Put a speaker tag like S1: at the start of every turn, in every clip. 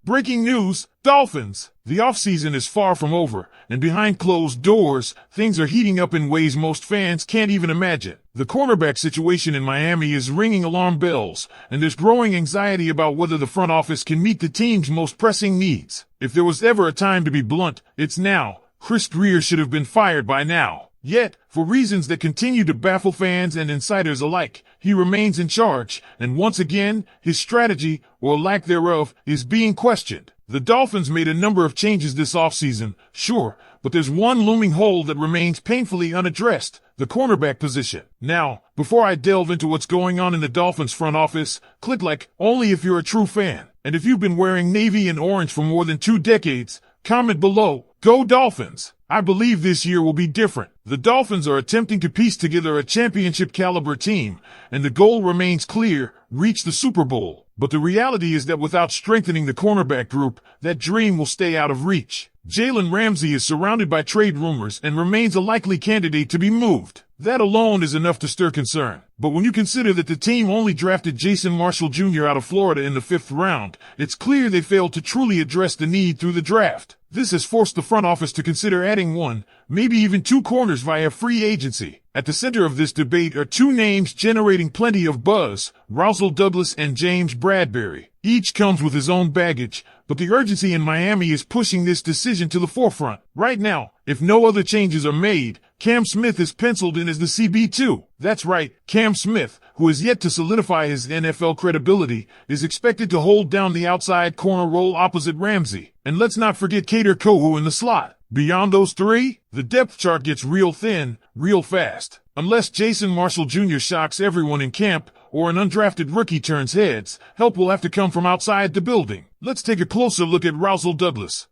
S1: Breaking news, Dolphins. The offseason is far from over, and behind closed doors, things are heating up in ways most fans can't even imagine. The cornerback situation in Miami is ringing alarm bells, and there's growing anxiety about whether the front office can meet the team's most pressing needs. If there was ever a time to be blunt, it's now. Chris Greer should have been fired by now. Yet, for reasons that continue to baffle fans and insiders alike, he remains in charge, and once again, his strategy, or lack thereof, is being questioned. The Dolphins made a number of changes this offseason, sure, but there's one looming hole that remains painfully unaddressed, the cornerback position. Now, before I delve into what's going on in the Dolphins front office, click like only if you're a true fan. And if you've been wearing navy and orange for more than 2 decades, comment below. Go Dolphins! I believe this year will be different. The Dolphins are attempting to piece together a championship-caliber team, and the goal remains clear, reach the Super Bowl. But the reality is that without strengthening the cornerback group, that dream will stay out of reach. Jalen Ramsey is surrounded by trade rumors and remains a likely candidate to be moved. That alone is enough to stir concern. But when you consider that the team only drafted Jason Marshall Jr. out of Florida in the 5th round, it's clear they failed to truly address the need through the draft. This has forced the front office to consider adding 1, maybe even 2 corners via free agency. At the center of this debate are 2 names generating plenty of buzz, Rasul and James Bradberry. Each comes with his own baggage, but the urgency in Miami is pushing this decision to the forefront. Right now, if no other changes are made, Cam Smith is penciled in as the CB2. That's right, Cam Smith, who has yet to solidify his NFL credibility, is expected to hold down the outside corner role opposite Ramsey. And let's not forget Kader Kohou in the slot. Beyond those 3, the depth chart gets real thin, real fast. Unless Jason Marshall Jr. shocks everyone in camp, or an undrafted rookie turns heads, help will have to come from outside the building. Let's take a closer look at Rasul.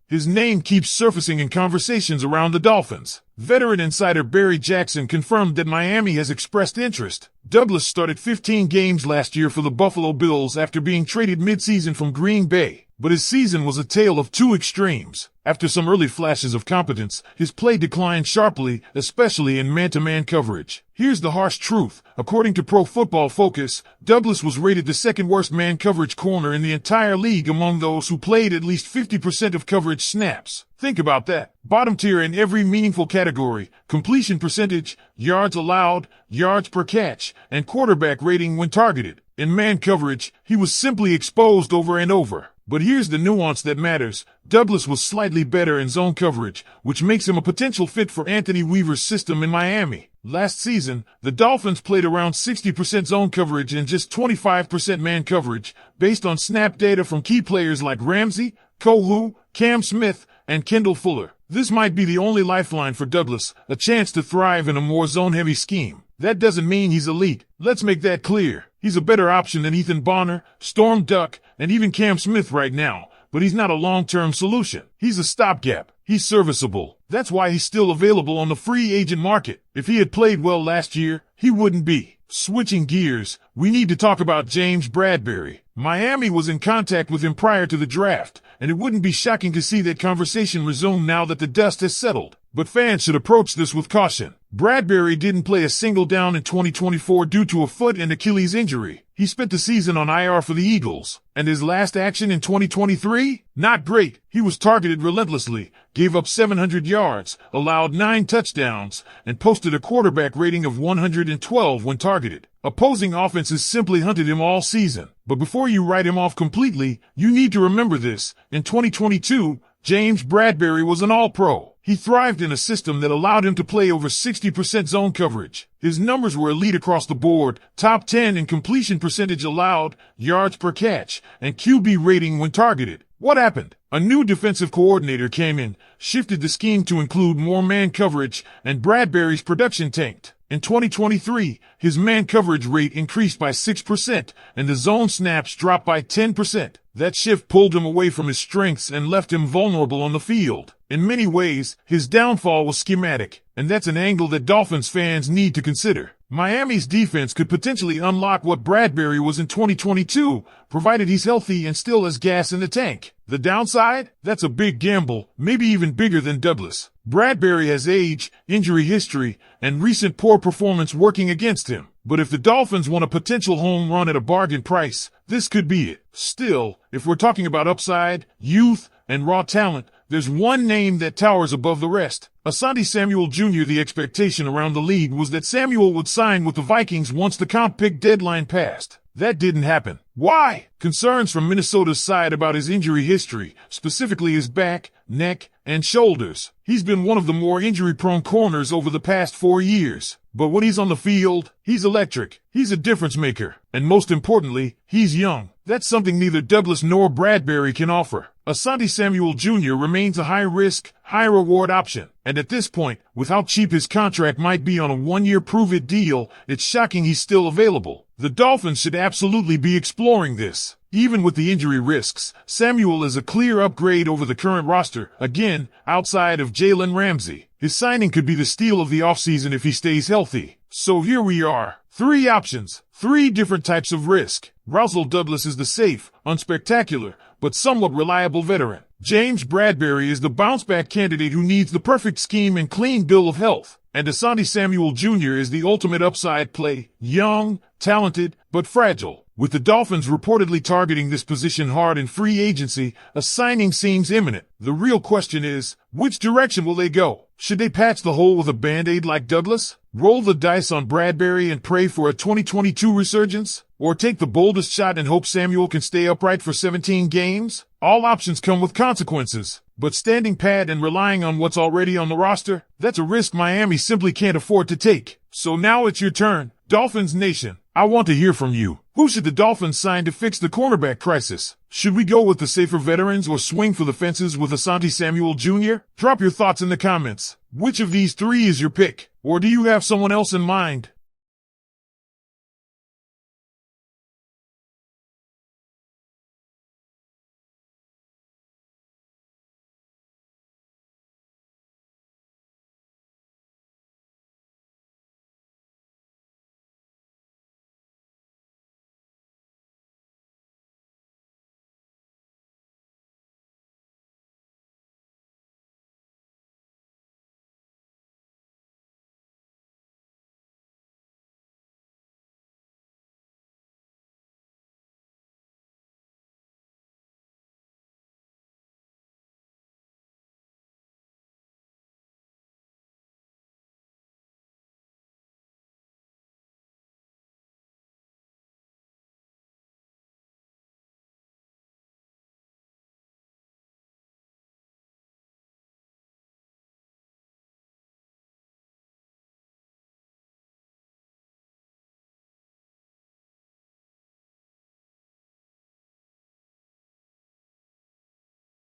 S1: His name keeps surfacing in conversations around the Dolphins. Veteran insider Barry Jackson confirmed that Miami has expressed interest. Douglas started 15 games last year for the Buffalo Bills after being traded mid-season from Green Bay. But his season was a tale of 2 extremes. After some early flashes of competence, his play declined sharply, especially in man-to-man coverage. Here's the harsh truth. According to Pro Football Focus, Douglas was rated the 2nd worst man coverage corner in the entire league among those who played at least 50% of coverage snaps. Think about that. Bottom tier in every meaningful category: completion percentage, yards allowed, yards per catch, and quarterback rating when targeted. In man coverage, he was simply exposed over and over. But here's the nuance that matters. Douglas was slightly better in zone coverage, which makes him a potential fit for Anthony Weaver's system in Miami. Last season, the Dolphins played around 60% zone coverage and just 25% man coverage, based on snap data from key players like Ramsey, Kohou, Cam Smith, and Kendall Fuller. This might be the only lifeline for Douglas, a chance to thrive in a more zone-heavy scheme. That doesn't mean he's elite. Let's make that clear. He's a better option than Ethan Bonner, Storm Duck, and even Cam Smith right now, but he's not a long-term solution. He's a stopgap. He's serviceable. That's why he's still available on the free agent market. If he had played well last year, he wouldn't be. Switching gears, we need to talk about James Bradberry. Miami was in contact with him prior to the draft, and it wouldn't be shocking to see that conversation resume now that the dust has settled. But fans should approach this with caution. Bradberry didn't play a single down in 2024 due to a foot and Achilles injury. He spent the season on IR for the Eagles. And his last action in 2023? Not great. He was targeted relentlessly, gave up 700 yards, allowed 9 touchdowns, and posted a quarterback rating of 112 when targeted. Opposing offenses simply hunted him all season. But before you write him off completely, you need to remember this. In 2022, James Bradberry was an All-Pro. He thrived in a system that allowed him to play over 60% zone coverage. His numbers were elite across the board, top 10 in completion percentage allowed, yards per catch, and QB rating when targeted. What happened? A new defensive coordinator came in, shifted the scheme to include more man coverage, and Bradberry's production tanked. In 2023, his man coverage rate increased by 6%, and the zone snaps dropped by 10%. That shift pulled him away from his strengths and left him vulnerable on the field. In many ways, his downfall was schematic, and that's an angle that Dolphins fans need to consider. Miami's defense could potentially unlock what Bradberry was in 2022, provided he's healthy and still has gas in the tank. The downside? That's a big gamble, maybe even bigger than Douglas. Bradberry has age, injury history, and recent poor performance working against him. But if the Dolphins want a potential home run at a bargain price, this could be it. Still, if we're talking about upside, youth, and raw talent, there's one name that towers above the rest. Asante Samuel Jr. The expectation around the league was that Samuel would sign with the Vikings once the comp pick deadline passed. That didn't happen. Why? Concerns from Minnesota's side about his injury history, specifically his back, neck, and shoulders. He's been one of the more injury-prone corners over the past 4 years. But when he's on the field, he's electric. He's a difference maker. And most importantly, he's young. That's something neither Douglas nor Bradberry can offer. Asante Samuel Jr. remains a high-risk, high-reward option. And at this point, with how cheap his contract might be on a one-year prove-it deal, it's shocking he's still available. The Dolphins should absolutely be exploring this. Even with the injury risks, Samuel is a clear upgrade over the current roster, again, outside of Jalen Ramsey. His signing could be the steal of the offseason if he stays healthy. So here we are. 3 options, 3 different types of risk. Rasul Douglas is the safe, unspectacular, but somewhat reliable veteran. James Bradberry is the bounce-back candidate who needs the perfect scheme and clean bill of health. And Asante Samuel Jr. is the ultimate upside play, young, talented, but fragile. With the Dolphins reportedly targeting this position hard in free agency, a signing seems imminent. The real question is, which direction will they go? Should they patch the hole with a Band-Aid like Douglas? Roll the dice on Bradberry and pray for a 2022 resurgence? Or take the boldest shot and hope Samuel can stay upright for 17 games? All options come with consequences. But standing pat and relying on what's already on the roster, that's a risk Miami simply can't afford to take. So now it's your turn, Dolphins Nation. I want to hear from you. Who should the Dolphins sign to fix the cornerback crisis? Should we go with the safer veterans or swing for the fences with Asante Samuel Jr.? Drop your thoughts in the comments. Which of these 3 is your pick? Or do you have someone else in mind?